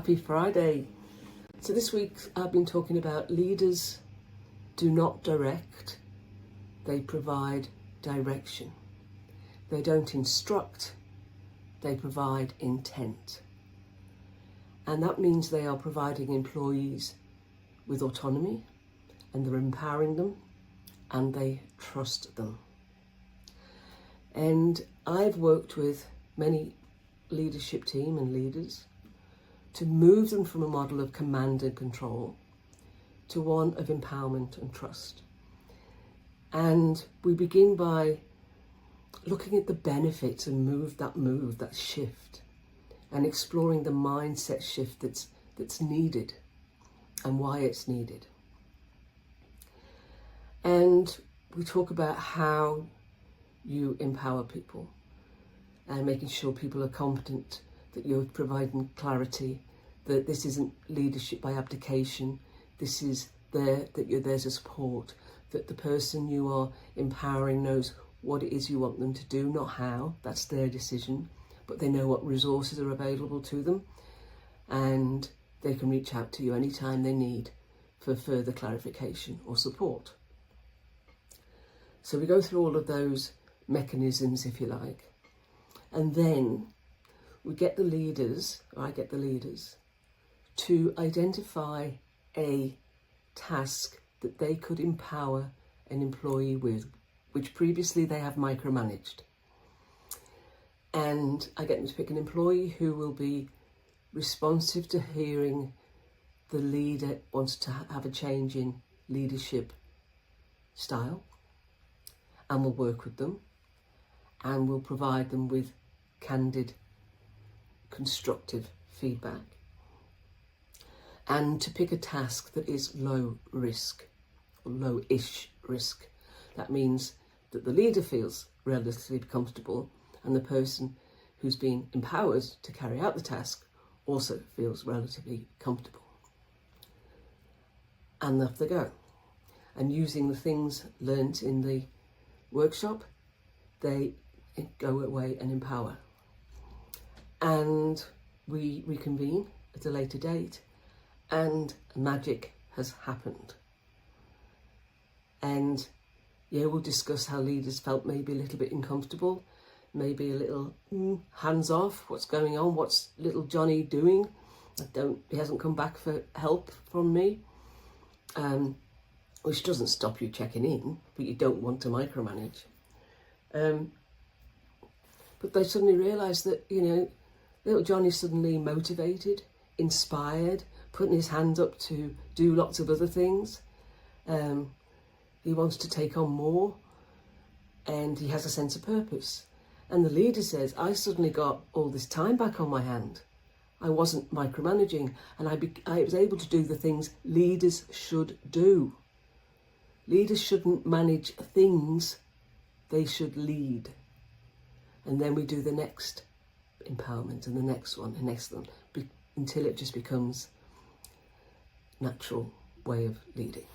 Happy Friday. So this week I've been talking about leaders do not direct, they provide direction. They don't instruct, they provide intent. And that means they are providing employees with autonomy, and they're empowering them, and they trust them. And I've worked with many leadership team and leaders to move them from a model of command and control to one of empowerment and trust. And we begin by looking at the benefits and that shift, and exploring the mindset shift that's needed and why it's needed. And we talk about how you empower people and making sure people are competent, that you're providing clarity, that this isn't leadership by abdication, this is that you're there to support, that the person you are empowering knows what it is you want them to do, not how, that's their decision, but they know what resources are available to them, and they can reach out to you anytime they need for further clarification or support. So we go through all of those mechanisms, if you like, and then we get the leaders, or I get the leaders, to identify a task that they could empower an employee with, which previously they have micromanaged. And I get them to pick an employee who will be responsive to hearing the leader wants to have a change in leadership style, and will work with them, and will provide them with candid, constructive feedback. And to pick a task that is low risk, or low-ish risk. That means that the leader feels relatively comfortable, and the person who's being empowered to carry out the task also feels relatively comfortable. And off they go. And using the things learnt in the workshop, they go away and empower. And we reconvene at a later date, and magic has happened. And we'll discuss how leaders felt maybe a little bit uncomfortable, maybe a little hands off, what's going on, what's little Johnny doing? He hasn't come back for help from me. Which doesn't stop you checking in, but you don't want to micromanage. But they suddenly realise that, little Johnny's suddenly motivated, inspired, putting his hand up to do lots of other things. He wants to take on more, and he has a sense of purpose. And the leader says, I suddenly got all this time back on my hand. I wasn't micromanaging, and I was able to do the things leaders should do. Leaders shouldn't manage things, they should lead. And then we do the next empowerment, and the next one, and next one, until it just becomes natural way of leading.